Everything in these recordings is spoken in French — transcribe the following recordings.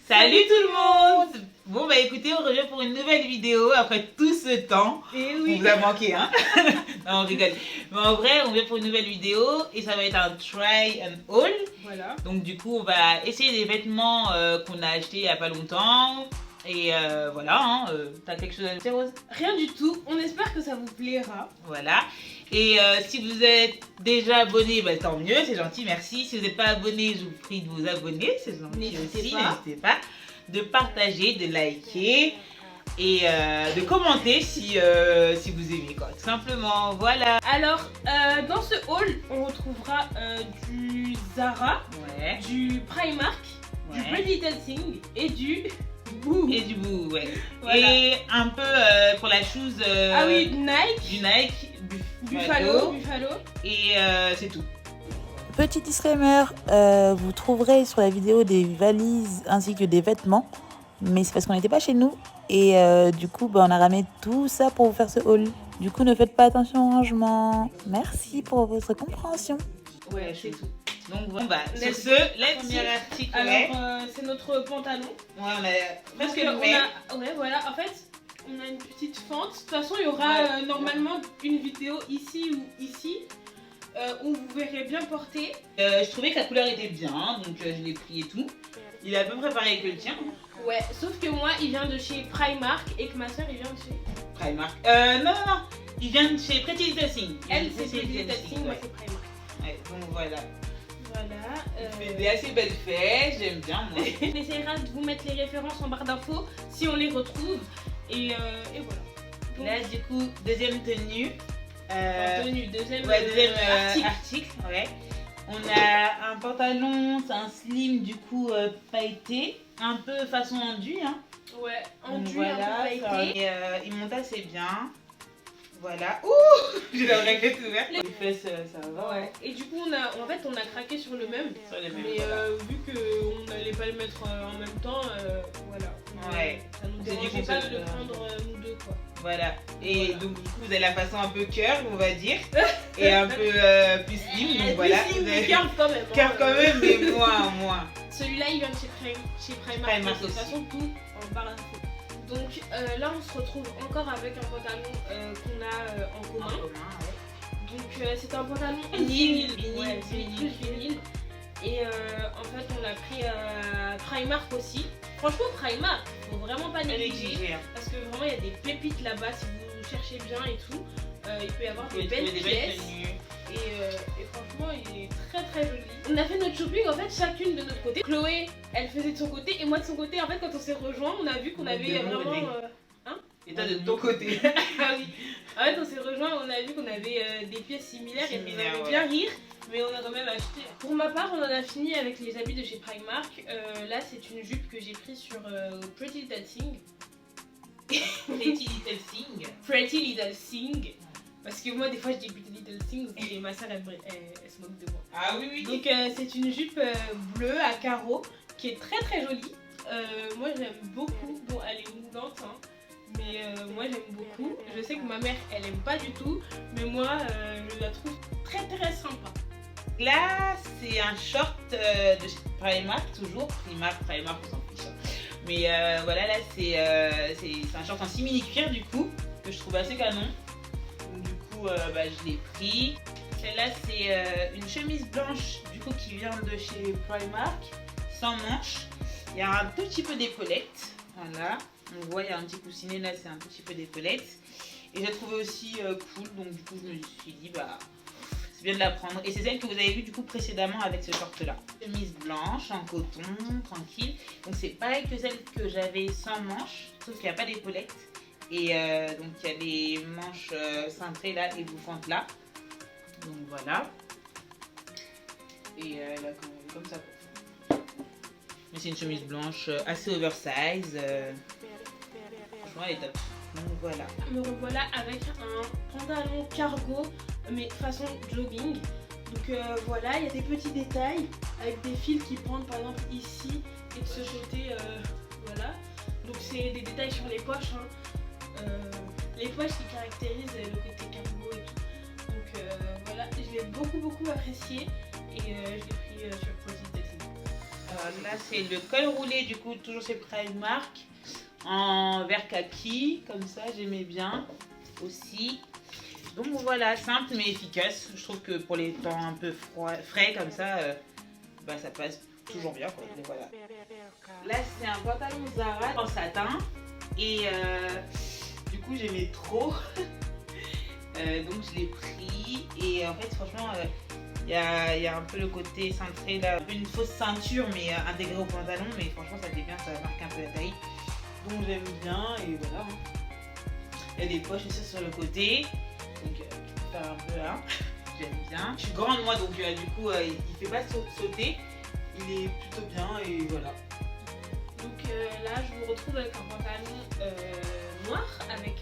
Salut tout le monde! Bon bah écoutez, on revient pour une nouvelle vidéo après tout ce temps. Et oui. On vous a manqué hein. Non on rigole. Mais en vrai on vient pour une nouvelle vidéo et ça va être un try and haul. Voilà. Donc du coup on va essayer des vêtements qu'on a achetés il n'y a pas longtemps. Et voilà, hein, t'as quelque chose à dire Rose? Rien du tout, on espère que ça vous plaira. Voilà. Et si vous êtes déjà abonné, bah, tant mieux, c'est gentil, merci. Si vous n'êtes pas abonné, je vous prie de vous abonner, c'est gentil aussi, n'hésitez pas. De partager, de liker et de commenter si vous aimez quoi, tout simplement, voilà. Alors, dans ce haul, on retrouvera du Zara, Ouais. du Primark, du Ouais. Pretty Little Thing et du Boo. Et du bout, ouais. Voilà. Et un peu pour la chose Ah oui, Nike, du Nike, Buffalo. et c'est tout. Petit disclaimer, vous trouverez sur la vidéo des valises ainsi que des vêtements, mais c'est parce qu'on n'était pas chez nous et du coup on a ramené tout ça pour vous faire ce haul. Du coup ne faites pas attention au rangement. Merci pour votre compréhension. Ouais, c'est tout. Donc bon bah, sur Let's ce, let's premier article. Alors, c'est notre pantalon. Ouais, on a presque Donc, le même. ouais, voilà, en fait, on a une petite fente. De toute façon, il y aura normalement une vidéo ici ou ici. Où vous verrez bien porter. Je trouvais que la couleur était bien, donc je l'ai pris et tout. Il est à peu près pareil que le tien. Ouais, sauf que moi, il vient de chez Primark et que ma soeur, il vient de chez... Primark. Non. Il vient de chez Pretty Little Thing. Elle, c'est Pretty Little Thing, moi, ouais. c'est Primark. Ouais, donc voilà. Voilà. Il fait des assez belles fesses, j'aime bien moi. On essaiera de vous mettre les références en barre d'infos si on les retrouve. Et voilà. Donc, Là, du coup, deuxième tenue. deuxième Article. Ouais. On a un pantalon, c'est un slim du coup pailleté, un peu façon enduit. Hein. Ouais, enduit, Voilà, un peu pailleté. et il monte assez bien. Voilà. Ouh, j'ai la braguette ouverte. Les fesses, ça va. Ouais. Et du coup, on a craqué sur le même. Sur les mêmes, Mais voilà. vu qu'on n'allait pas le mettre en même temps, voilà. Ouais. Ça nous C'est dit dérangeait qu'on pas se- de le prendre nous deux, quoi. Voilà. Et Voilà. donc du coup, vous avez la façon un peu curve, on va dire, et un peu plus slim. Donc voilà. Plus Vous avez curve quand même. curve quand même, mais moins. Celui-là, il vient de chez Primark. Primark De toute aussi. façon, tout en barre d'infos. Donc là, on se retrouve encore avec un pantalon qu'on a en commun. Donc c'est un pantalon Vinyle, ouais, vinyle. plus vinyle. Et en fait, on l'a pris à Primark aussi. Franchement, Primark, faut vraiment pas négliger. Négliger. Parce que vraiment, il y a des pépites là-bas si vous cherchez bien et tout. Il peut y avoir Vous des pouvez belles trouver des belles pièces. tenues. Et franchement, il est très joli. On a fait notre shopping en fait chacune de notre côté. Chloé, elle faisait de son côté et moi de son côté. En fait, quand on s'est rejoints, on a vu qu'on avait De mon vraiment. côté. Et toi de ton côté. Ah oui. En fait, on s'est rejoints, on a vu qu'on avait des pièces similaires et on Similaires, avait ouais. bien rire. Mais on a quand même acheté. Pour ma part, on en a fini avec les habits de chez Primark. Là, c'est une jupe que j'ai prise sur Pretty Little Thing. Pretty Little Thing. Pretty Little Thing. Parce que moi, des fois, je dis Pretty Little Thing et ma soeur, elle se moque de moi. Ah oui. Donc c'est une jupe bleue à carreaux qui est très jolie. Moi j'aime beaucoup. Bon, elle est moulante, hein, mais moi j'aime beaucoup. Je sais que ma mère elle aime pas du tout, mais moi je la trouve très sympa. Là, c'est un short de chez Primark, toujours. Primark, on s'en fiche. Mais voilà, là, c'est un short en simili-cuir, du coup, que je trouve assez canon. Donc, du coup, bah, je l'ai pris. Celle-là, c'est une chemise blanche, du coup, qui vient de chez Primark, sans manches. Il y a un tout petit peu d'épaulettes. Voilà. On voit, il y a un petit coussinet, là, c'est un petit peu d'épaulettes. Et j'ai trouvé aussi cool, donc du coup, je me suis dit, bah... c'est bien de la prendre. Et c'est celle que vous avez vue du coup précédemment avec ce short là. Chemise blanche en coton, tranquille. Donc c'est pareil que celle que j'avais sans manches, sauf qu'il n'y a pas d'épaulettes. Et donc il y a les manches cintrées là et bouffantes là. Donc voilà. Et elle a quand même comme ça. Mais c'est une chemise blanche assez oversize. Franchement elle est top. Donc voilà. Me revoilà avec un pantalon cargo, mais façon jogging. Donc voilà, il y a des petits détails avec des fils qui pendent par exemple ici et de ce côté, voilà. Donc c'est des détails sur les poches, hein. Les poches qui caractérisent le côté cargo et tout. Donc voilà, je l'ai beaucoup apprécié. et je l'ai pris sur Positive Destiny. Là c'est le col roulé du coup toujours chez Primark en vert kaki comme ça, j'aimais bien aussi. Donc voilà, simple mais efficace. Je trouve que pour les temps un peu frais comme ça, ça passe toujours bien quoi. Donc voilà. Là c'est un pantalon Zara en satin et du coup j'aimais trop. Donc je l'ai pris et en fait franchement il y a un peu le côté cintré là, une fausse ceinture mais intégrée au pantalon, mais franchement ça fait bien, ça marque un peu la taille. Donc j'aime bien et voilà. Il y a des poches aussi sur le côté, donc faire un peu là, j'aime bien. Je suis grande moi donc du coup il fait pas sauter, il est plutôt bien et voilà. Donc là je vous retrouve avec un pantalon noir avec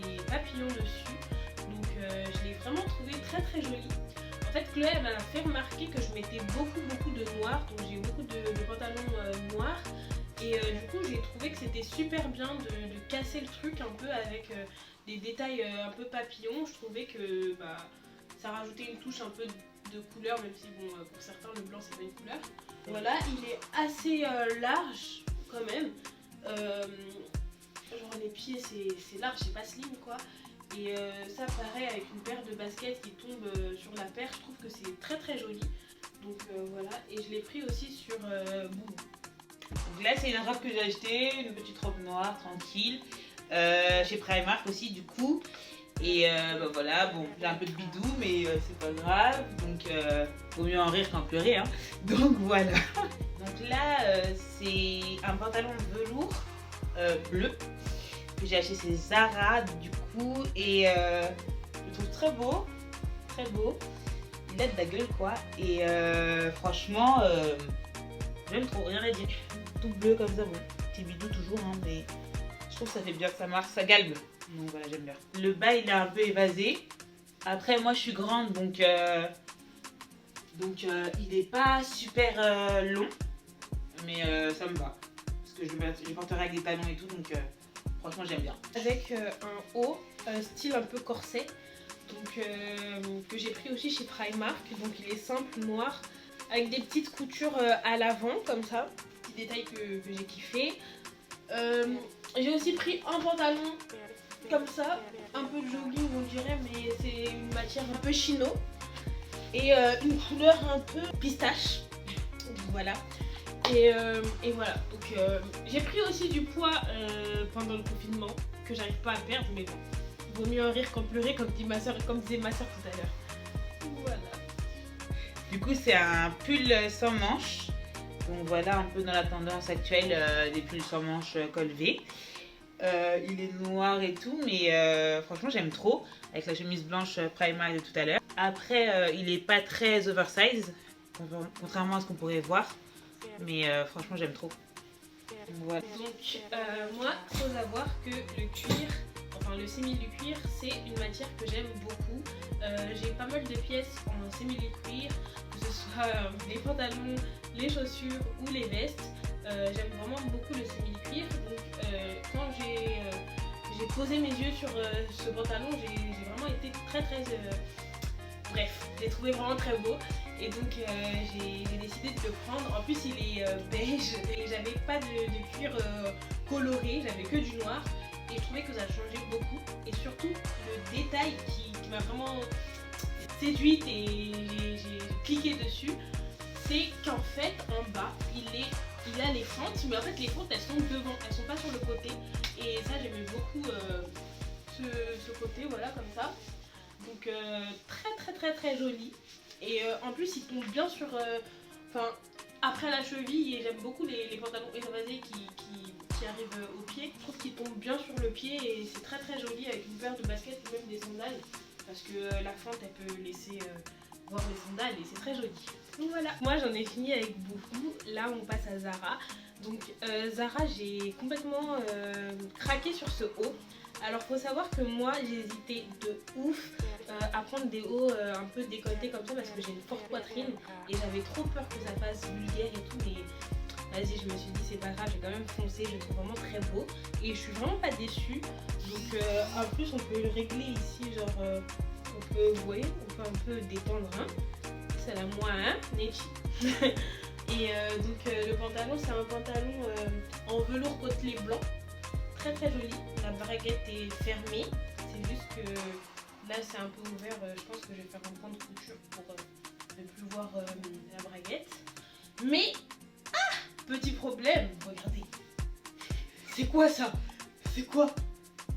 des papillons dessus. Donc je l'ai vraiment trouvé très très joli. En fait Chloé elle m'a fait remarquer que je mettais beaucoup de noir, donc j'ai beaucoup de pantalons noirs. Et du coup j'ai trouvé que c'était super bien de casser le truc un peu avec des détails un peu papillons. Je trouvais que ça rajoutait une touche un peu de couleur, même si bon pour certains le blanc c'est pas une couleur. Voilà, il est assez large quand même. Genre les pieds c'est large, c'est pas slim quoi. Et ça pareil avec une paire de baskets qui tombe sur la paire, je trouve que c'est très très joli. Donc voilà, et je l'ai pris aussi sur Boubou. Donc là c'est une robe que j'ai achetée, une petite robe noire tranquille, chez Primark aussi du coup. Et voilà, bon j'ai un peu de bidou mais c'est pas grave, donc vaut mieux en rire qu'en pleurer hein. Donc voilà. Donc là c'est un pantalon velours bleu que j'ai acheté chez Zara du coup et je le trouve très beau, il a de la gueule quoi et franchement j'aime trop, rien à dire. Tout bleu comme ça, bon, petit bidou toujours, hein, mais je trouve que ça fait bien, ça marque, ça galbe. Donc voilà, j'aime bien. Le bas, il est un peu évasé. Après, moi, je suis grande, donc il n'est pas super long, mais ça me va. Parce que je porterai avec des talons et tout, donc franchement, j'aime bien. Avec un haut, style un peu corset, donc que j'ai pris aussi chez Primark. Donc il est simple, noir, avec des petites coutures à l'avant comme ça, petit détail que j'ai kiffé. J'ai aussi pris un pantalon comme ça, un peu de jogging on dirait, mais c'est une matière un peu chino et une couleur un peu pistache, voilà. Et voilà, donc j'ai pris aussi du poids pendant le confinement que j'arrive pas à perdre, mais bon, vaut mieux en rire qu'en pleurer comme disait ma soeur tout à l'heure. Voilà. Du coup, c'est un pull sans manches. Donc voilà, un peu dans la tendance actuelle des pulls sans manches col V. Il est noir et tout, mais franchement, j'aime trop. Avec la chemise blanche Primark de tout à l'heure. Après, il est pas très oversize, contrairement à ce qu'on pourrait voir. Mais franchement, j'aime trop. Voilà. Donc, moi, il faut savoir que le cuir, enfin le simili-cuir, c'est une matière que j'aime beaucoup. J'ai pas mal de pièces en simili-cuir, que ce soit les pantalons, les chaussures ou les vestes. J'aime vraiment beaucoup le simili-cuir. Donc, quand j'ai posé mes yeux sur ce pantalon, j'ai vraiment été très bref, je l'ai trouvé vraiment très beau. Et donc j'ai décidé de le prendre. En plus il est beige et j'avais pas de cuir coloré, j'avais que du noir. Et je trouvais que ça changeait beaucoup. Et surtout le détail qui m'a vraiment séduite et j'ai cliqué dessus, c'est qu'en fait en bas il a les fentes, mais en fait les fentes elles sont devant, elles sont pas sur le côté. Et ça j'aimais beaucoup ce côté, voilà comme ça. Donc très joli. Et en plus il tombe bien sur après la cheville, et j'aime beaucoup les pantalons évasés qui arrivent au pied. Je trouve qu'il tombe bien sur le pied et c'est très joli avec une paire de baskets ou même des sandales, parce que la fente elle peut laisser voir les sandales et c'est très joli. Donc voilà, moi j'en ai fini avec beaucoup. Là on passe à Zara. Donc Zara, j'ai complètement craqué sur ce haut. Alors faut savoir que moi j'ai hésité de ouf à prendre des hauts un peu décolletés comme ça, parce que j'ai une forte poitrine et j'avais trop peur que ça fasse vulgaire et tout, mais vas-y, je me suis dit c'est pas grave, j'ai quand même foncé, je le trouve vraiment très beau et je suis vraiment pas déçue. Donc en plus on peut le régler ici, genre on peut, vous voyez, on peut un peu détendre, hein. c'est la moins Nechi. Et donc le pantalon, c'est un pantalon en velours côtelé blanc, très très joli. La braguette est fermée, c'est juste que là c'est un peu ouvert. Je pense que je vais faire un point de couture pour ne plus voir la braguette. Mais petit problème, regardez. C'est quoi ça? C'est quoi?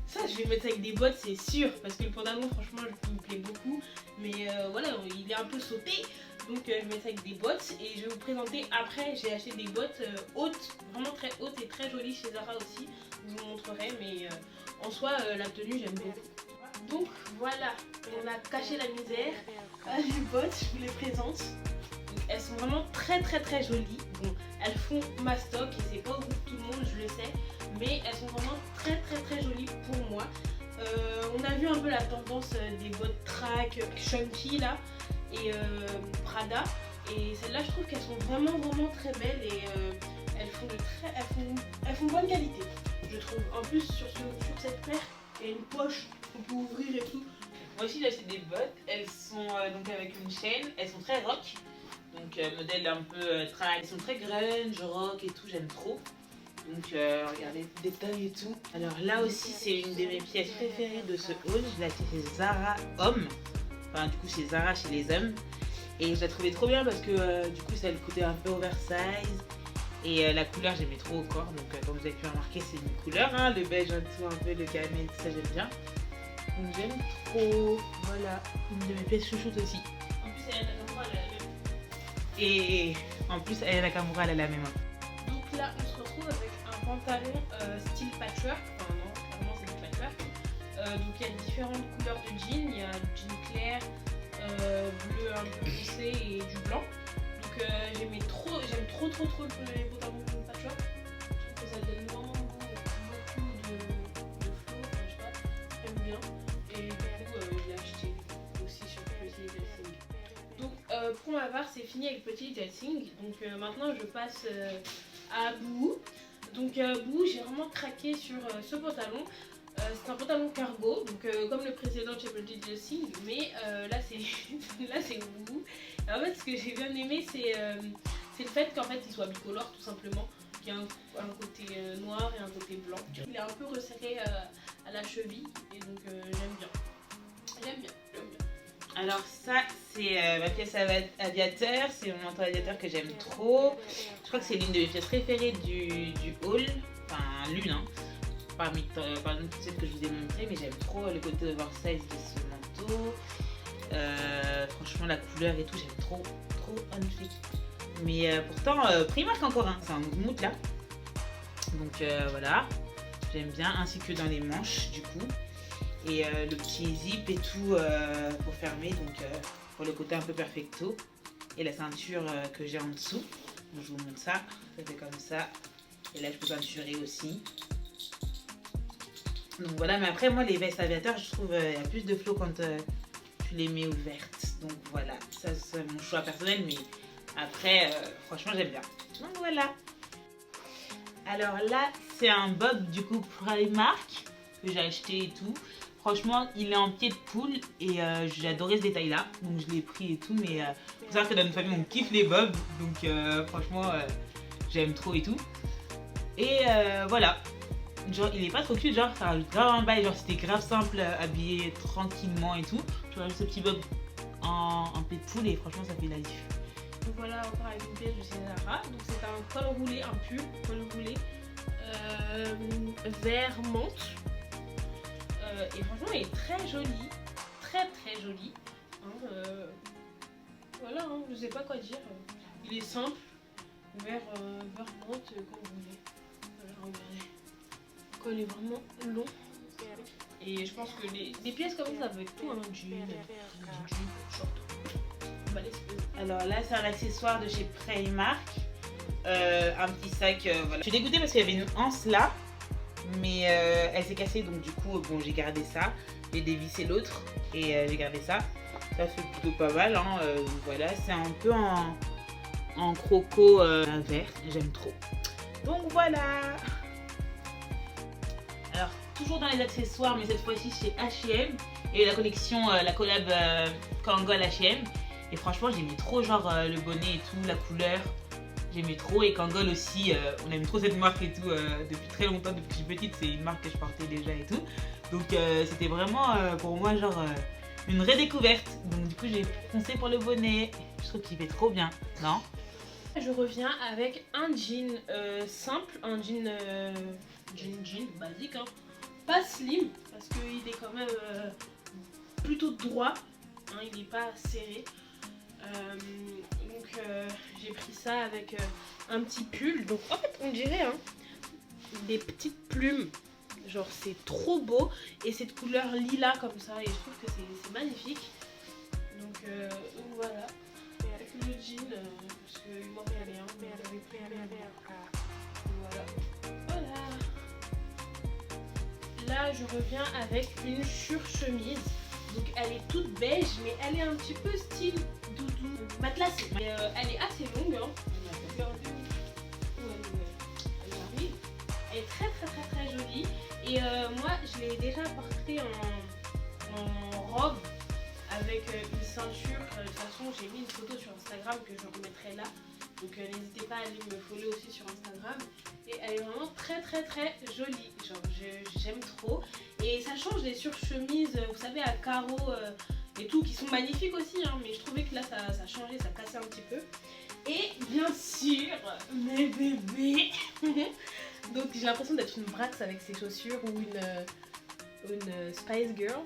Ça, je vais mettre avec des bottes, c'est sûr, parce que le pantalon, franchement, il me plaît beaucoup. Mais voilà, il est un peu sauté, donc je vais mettre ça avec des bottes. Et je vais vous présenter après, j'ai acheté des bottes hautes, vraiment très hautes et très jolies chez Zara aussi. Je vous montrerai, mais en soi, la tenue, j'aime beaucoup. Donc voilà, on a caché la misère. Les bottes, je vous les présente. Donc, elles sont vraiment très très très jolies. Bon, elles font ma stock et c'est pas au goût de tout le monde, je le sais. Mais elles sont vraiment très très très jolies pour moi. On a vu un peu la tendance des bottes track, chunky là, et Prada. Et celles-là, je trouve qu'elles sont vraiment vraiment très belles et elles font bonne qualité, je trouve. En plus sur cette paire, il y a une poche qu'on peut ouvrir et tout. Moi aussi j'ai acheté des bottes, elles sont donc avec une chaîne, elles sont très rock. Donc modèle un peu track, elles sont très grunge, rock et tout, j'aime trop. Donc regardez les détails et tout. Alors là aussi c'est une de mes pièces préférées de ce haul. Je l'ai acheté chez Zara Homme. Enfin du coup chez Zara chez les hommes. Et je la trouvais trop bien parce que du coup ça a le côté un peu oversize. Et la couleur j'aimais trop au corps. Donc comme vous avez pu remarquer c'est une couleur. Hein, le beige en dessous un peu, le camel, tout ça j'aime bien. Donc j'aime trop. Voilà, une de mes pièces chouchoutes aussi. En plus Aya Nakamura elle a la même. Et en plus Aya Nakamura elle a la même. Donc là on se retrouve avec un pantalon style patchwork, enfin non, clairement c'est du patchwork. Donc il y a différentes couleurs de jeans, il y a du jean clair, bleu un peu foncé et du blanc. Donc j'aime trop les pantalons patchwork. Je trouve que ça donne vraiment beaucoup de flow, enfin, je sais pas, j'aime bien. Et du coup je l'ai acheté aussi sur Pretty Little Thing. Donc pour ma part c'est fini avec Pretty Little Thing. Donc maintenant je passe à Boohoo. Donc Boohoo, j'ai vraiment craqué sur ce pantalon. C'est un pantalon cargo, donc comme le précédent chez Pretty Little Thing, mais là c'est Boohoo. En fait ce que j'ai bien aimé c'est le fait qu'en fait il soit bicolore tout simplement, qu'il y a un côté noir et un côté blanc. Il est un peu resserré à la cheville et donc j'aime bien. J'aime bien. Alors ça c'est ma pièce aviateur, c'est mon manteau aviateur que j'aime trop. Je crois que c'est l'une de mes pièces préférées du haul, enfin l'une hein, parmi toutes celles que je vous ai montrées, mais j'aime trop le côté oversize de ce manteau. Franchement la couleur et tout, j'aime trop magnifique. Mais pourtant Primark encore un, c'est un moumoute là. Donc voilà, j'aime bien, ainsi que dans les manches du coup. Et le petit zip et tout pour fermer, donc pour le côté un peu perfecto. Et la ceinture que j'ai en dessous, donc, je vous montre ça, ça fait comme ça. Et là je peux peinturer aussi. Donc voilà, mais après moi les vestes aviateurs je trouve il y a plus de flow quand tu les mets ouvertes. Donc voilà, ça c'est mon choix personnel, mais après franchement j'aime bien. Donc voilà. Alors là c'est un bob du coup Primark que j'ai acheté et tout. Franchement, il est en pied de poule et j'ai adoré ce détail là, donc je l'ai pris et tout, mais faut savoir que dans notre famille on kiffe les bobs, donc franchement j'aime trop et tout. Et voilà, genre il est pas trop cute, genre ça rajoute grave un bail, genre c'était grave simple, habillé tranquillement et tout. Tu vois ce petit bob en pied de poule et franchement ça fait la diff. Donc voilà encore avec une pièce de chez Zara, donc c'est un col roulé, un pull col roulé vert menthe. Et franchement il est très joli, très joli. Hein, voilà, hein, je sais pas quoi dire. Il est simple, vert menthe comme vous voulez. Voilà, regardez. Le col est vraiment long. Et je pense que les pièces comme ça va être tout, hein, jean, short. Bah, alors là c'est un accessoire de chez Primark, un petit sac, voilà. Je suis dégoûtée parce qu'il y avait une anse là. Mais elle s'est cassée, donc du coup bon j'ai gardé ça, j'ai dévissé l'autre et j'ai gardé ça. Ça fait plutôt pas mal hein, voilà, c'est un peu en croco vert, j'aime trop. Donc voilà. Alors toujours dans les accessoires, mais cette fois-ci chez H&M, et la collection, la collab Kangol H&M. Et franchement, j'aimais trop genre le bonnet et tout, la couleur. J'aimais trop. Et Kangol aussi, on aime trop cette marque et tout. Depuis très longtemps, depuis que je suis petite, c'est une marque que je portais déjà et tout. Donc c'était vraiment pour moi genre une redécouverte. Donc du coup, j'ai foncé pour le bonnet. Je trouve qu'il fait trop bien, non? Je reviens avec un jean simple, un jean basique, hein. Pas slim parce qu'il est quand même plutôt droit, hein, il n'est pas serré. Donc j'ai pris ça avec un petit pull. Donc en fait on dirait hein, des petites plumes. Genre c'est trop beau et cette couleur lilas comme ça et je trouve que c'est magnifique. Donc voilà. Et avec le jean, parce qu'il m'en fallait un, mais elle avait pris voilà. Voilà. Là je reviens avec une surchemise. Donc elle est toute beige mais elle est un petit peu style doudou matelassée. Mais elle est assez longue hein. Regardez où elle arrive. Elle est très jolie. Et moi je l'ai déjà portée en robe avec une ceinture. De toute façon j'ai mis une photo sur Instagram que je remettrai là. Donc n'hésitez pas à aller me follow aussi sur Instagram. Et elle est vraiment très jolie. Genre j'aime trop. Et ça change des surchemises, vous savez, à carreaux et tout, qui sont magnifiques aussi. Hein, mais je trouvais que là ça changeait, ça cassait un petit peu. Et bien sûr, mes bébés. Donc j'ai l'impression d'être une Brax avec ses chaussures ou une Spice Girl.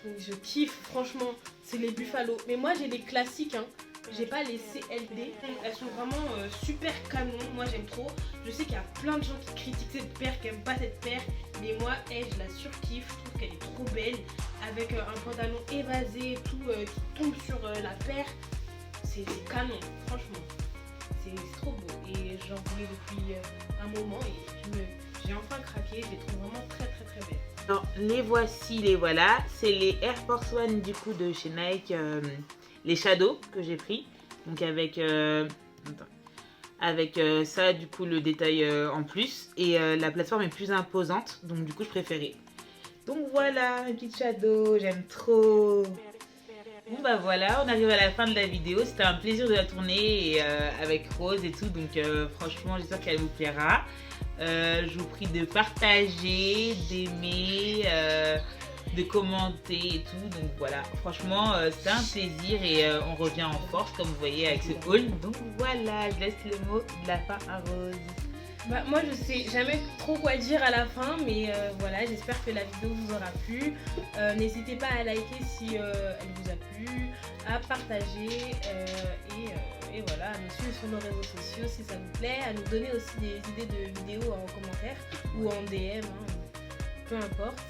Donc je kiffe, franchement, c'est les Buffalo. Mais moi j'ai les classiques, hein. J'ai pas les CLD. Elles sont vraiment super canon. Moi j'aime trop. Je sais qu'il y a plein de gens qui critiquent cette paire, qui aiment pas cette paire. Mais moi, je la surkiffe. Je trouve qu'elle est trop belle. Avec un pantalon évasé et tout qui tombe sur la paire. C'est canon, franchement. C'est trop beau. Et j'en voulais depuis un moment et j'ai enfin craqué. Je les trouve vraiment très belles. Alors les voici, les voilà. C'est les Air Force One du coup de chez Nike. Les Shadow que j'ai pris. Donc avec ça du coup le détail en plus. Et la plateforme est plus imposante. Donc du coup je préférais. Donc voilà, mes petites Shadow. J'aime trop. Bon bah voilà, on arrive à la fin de la vidéo. C'était un plaisir de la tourner et, avec Rose et tout. Donc franchement j'espère qu'elle vous plaira. Je vous prie de partager, d'aimer, de commenter et tout. Donc voilà, franchement c'est un plaisir et on revient en force comme vous voyez avec ce haul. Donc voilà, je laisse le mot de la fin à Rose. Bah, moi je sais jamais trop quoi dire à la fin, mais voilà, j'espère que la vidéo vous aura plu. N'hésitez pas à liker si elle vous a plu, à partager et voilà, à nous suivre sur nos réseaux sociaux si ça vous plaît, à nous donner aussi des idées de vidéos en commentaire ou en DM, hein, peu importe.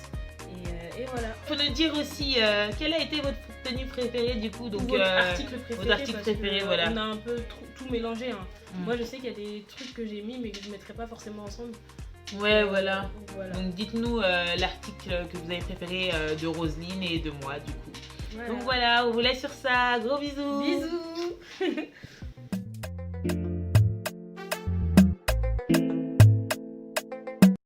Et voilà. Faut nous dire aussi quelle a été votre tenue préférée du coup, donc votre article préféré, votre article préféré, voilà. On a un peu tout mélangé. Hein. Moi je sais qu'il y a des trucs que j'ai mis mais que je ne mettrai pas forcément ensemble. Ouais, voilà. Voilà. Donc dites-nous l'article que vous avez préféré de Roseline et de moi du coup. Voilà. Donc voilà, on vous laisse sur ça. Gros bisous. Bisous.